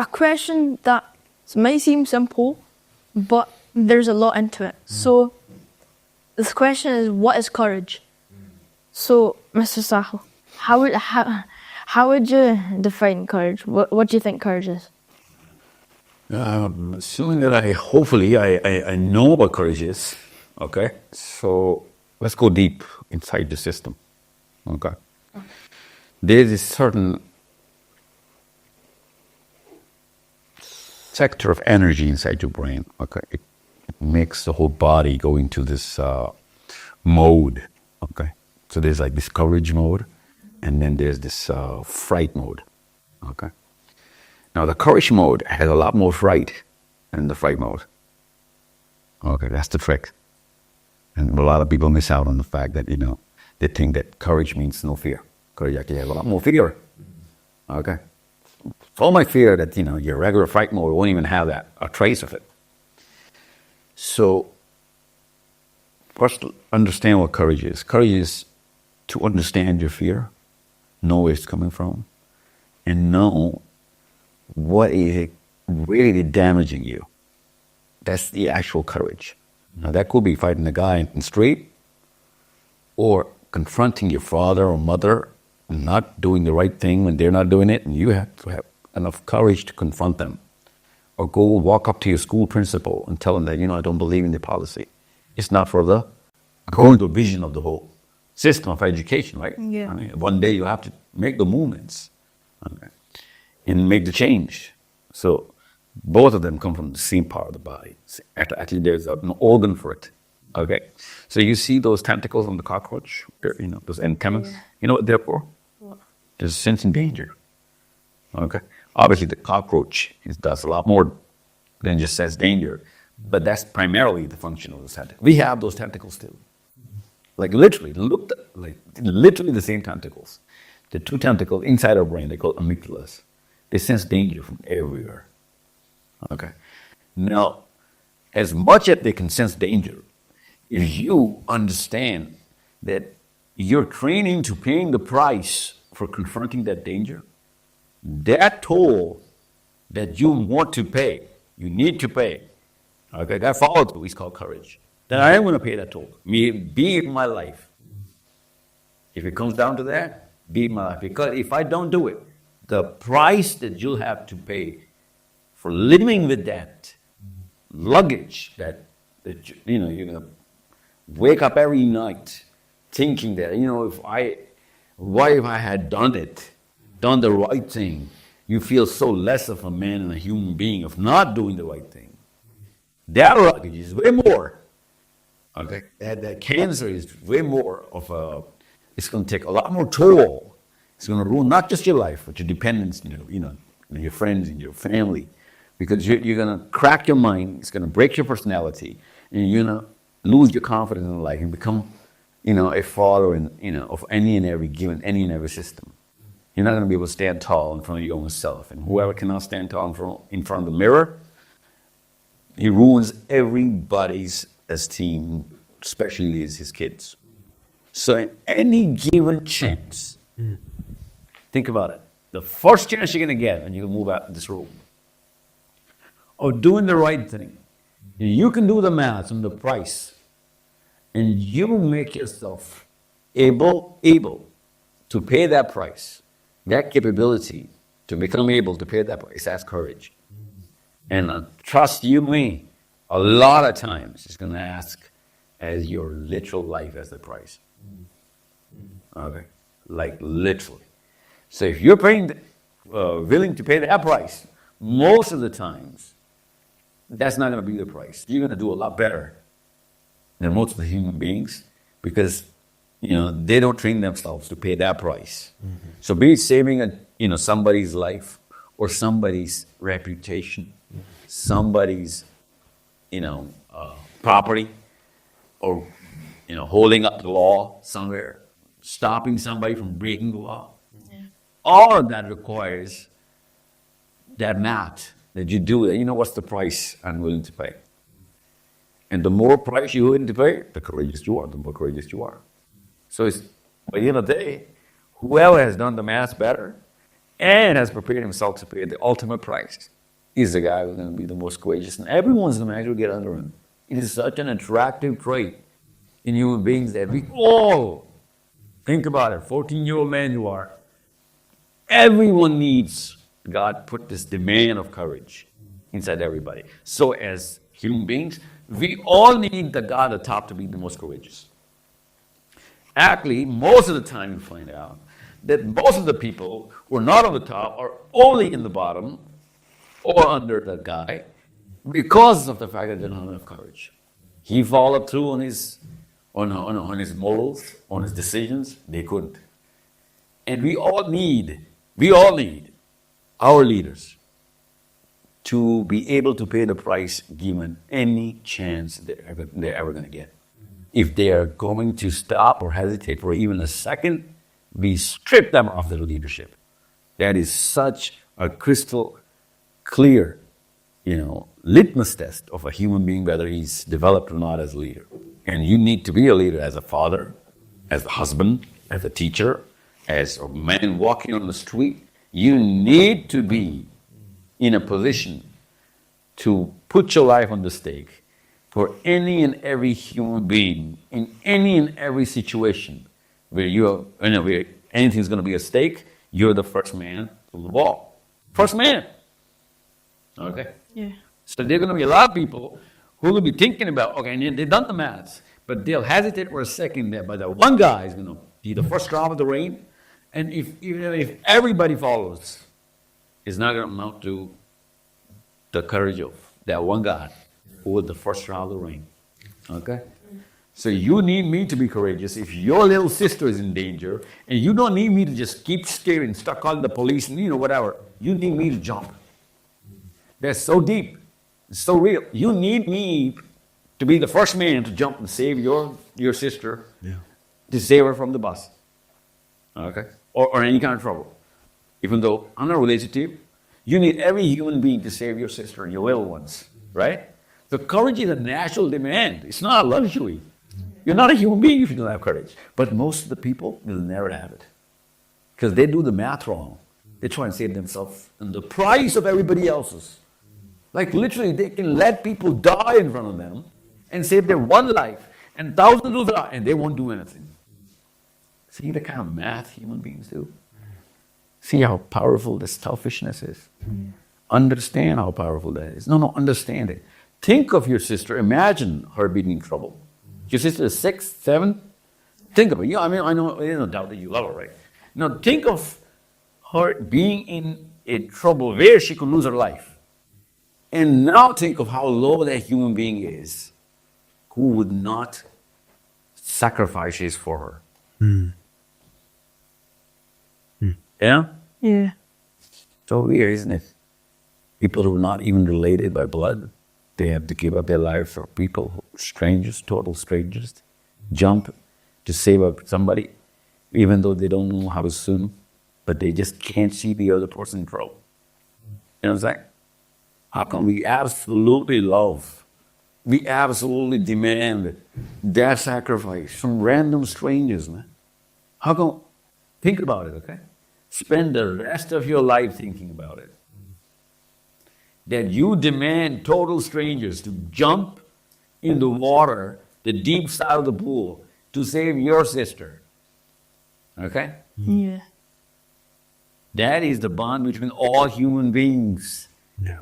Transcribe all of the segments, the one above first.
a question that might seem simple, but there's a lot into it. So this question is, what is courage? So, Mr. Sahil, how would you define courage? What do you think courage is? Assuming that hopefully I know what courage is, okay? So let's go deep inside the system, okay? There's a certain sector of energy inside your brain, okay? It makes the whole body go into this mode, okay? So there's like this courage mode, and then there's this fright mode, okay? Now the courage mode has a lot more fright than the fright mode. Okay, that's the trick. And a lot of people miss out on the fact that, they think that courage means no fear. Courage actually has a lot more fear. Okay? So much fear that, your regular fright mode won't even have that, a trace of it. So, first understand what courage is. Courage is to understand your fear, know where it's coming from, and know what is really damaging you. That's the actual courage. Now that could be fighting a guy in the street, or confronting your father or mother not doing the right thing when they're not doing it, and you have to have enough courage to confront them. Or go walk up to your school principal and tell them that, I don't believe in the policy. It's not for the according to the vision of the whole system of education, right? Yeah. I mean, one day you have to make the movements, okay, and make the change. So both of them come from the same part of the body. Actually, there's an organ for it. Okay, so you see those tentacles on the cockroach, those antennas. Yeah. You know what they're for? What? There's sensing danger. Okay, obviously the cockroach does a lot more than just sense danger, but that's primarily the function of those tentacles. We have those tentacles too. Like literally the same tentacles. The two tentacles inside our brain, they call amygdalas. They sense danger from everywhere. Okay. Now, as much as they can sense danger, if you understand that you're training to paying the price for confronting that danger, that toll that you want to pay, you need to pay, okay, that follow through is called courage. Then I am going to pay that toll, be it my life. If it comes down to that, be it my life. Because if I don't do it, the price that you'll have to pay for living with that luggage that you're going to wake up every night thinking that, what if I had done the right thing? You feel so less of a man and a human being of not doing the right thing. That luggage is way more. Okay, that cancer is way more of it's going to take a lot more toll. It's going to ruin not just your life, but your dependents, your friends and your family. Because you're going to crack your mind, it's going to break your personality, and you're going to lose your confidence in life and become, a follower of any and every system. You're not going to be able to stand tall in front of your own self. And whoever cannot stand tall in front of the mirror, he ruins everybody's esteem, especially his kids. So in any given chance, think about it. The first chance you're going to get when you move out of this room, of doing the right thing, you can do the math on the price, and you make yourself able to pay that price, that capability to become able to pay that price. That's courage. And trust you me, a lot of times it's going to ask as your literal life as the price. Okay, like literally. So if you're willing to pay that price, most of the times, that's not going to be the price. You're going to do a lot better than most of the human beings because, they don't train themselves to pay that price. Mm-hmm. So be it saving somebody's life or somebody's reputation, somebody's, property, or, holding up the law somewhere, stopping somebody from breaking the law. Yeah. All of that requires that math that you do. What's the price I'm willing to pay? And the more price you're willing to pay, the more courageous you are. So it's, by the end of the day, whoever has done the math better and has prepared himself to pay the ultimate price, is the guy who's going to be the most courageous. And everyone's going to actually get under him. It is such an attractive trait in human beings that we all, think about it, 14-year-old man you are, everyone needs, God put this demand of courage inside everybody. So as human beings, we all need the guy at the top to be the most courageous. Actually, most of the time you find out that most of the people who are not on the top are only in the bottom or under the guy because of the fact that they don't have enough courage. He followed through on his morals, on his decisions. They couldn't. And we all need our leaders to be able to pay the price given any chance they're ever going to get. If they are going to stop or hesitate for even a second, we strip them of their leadership. That is such a crystal clear, litmus test of a human being, whether he's developed or not as a leader. And you need to be a leader as a father, as a husband, as a teacher, as a man walking on the street. You need to be in a position to put your life on the stake for any and every human being in any and every situation where where anything's going to be at stake. You're the first man to the wall. First man. Okay. Yeah. So there are going to be a lot of people who will be thinking about, okay, and they've done the maths, but they'll hesitate for a second there. But that one guy is going to be the first drop of the rain. And if everybody follows, it's not going to amount to the courage of that one guy who was the first drop of the rain. Okay? So you need me to be courageous. If your little sister is in danger, and you don't need me to just keep staring, start calling the police, and whatever. You need me to jump. That's so deep. It's so real. You need me to be the first man to jump and save your sister, to save her from the bus. Okay? Or any kind of trouble. Even though I'm not related to you, you need every human being to save your sister and your little ones. Right? So courage is a natural demand. It's not a luxury. You're not a human being if you don't have courage. But most of the people will never have it. Because they do the math wrong. They try and save themselves in the price of everybody else's. Like literally, they can let people die in front of them and save their one life, and thousands will die, and they won't do anything. See the kind of math human beings do? See how powerful this selfishness is? Understand how powerful that is. No, understand it. Think of your sister. Imagine her being in trouble. Your sister is 6, 7. Think of it. I know there's no doubt that you love her, right? Now think of her being in a trouble where she could lose her life. And now think of how low that human being is who would not sacrifice his for her. Yeah? Yeah. So weird, isn't it? People who are not even related by blood, they have to give up their life for people, strangers, total strangers, jump to save up somebody, even though they don't know how to swim, but they just can't see the other person in trouble. You know what I'm saying? How come we absolutely love, we absolutely demand that sacrifice from random strangers, man? How come? Think about it, okay? Spend the rest of your life thinking about it. That you demand total strangers to jump in the water, the deep side of the pool, to save your sister. Okay? Yeah. That is the bond between all human beings. Yeah.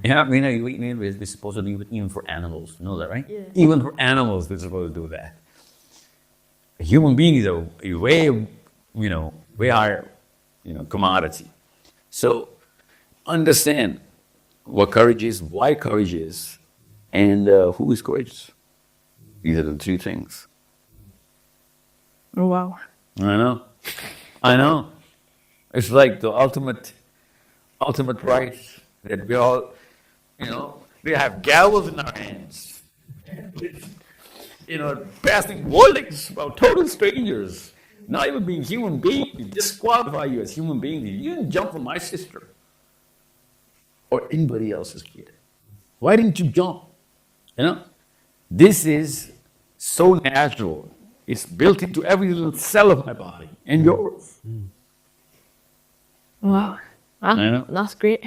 Yeah, we're supposed to do it even for animals. You know that, right? Yeah. Even for animals, we're supposed to do that. A human being is a way higher, commodity. So understand what courage is, why courage is, and who is courageous. These are the 3 things. Oh, wow. I know. It's like the ultimate prize that we all, we have gavels in our hands. Passing wardings about total strangers, not even being human beings, disqualify you as human beings. You didn't jump for my sister or anybody else's kid. Why didn't you jump? This is so natural. It's built into every little cell of my body and yours. Wow. I know. That's great.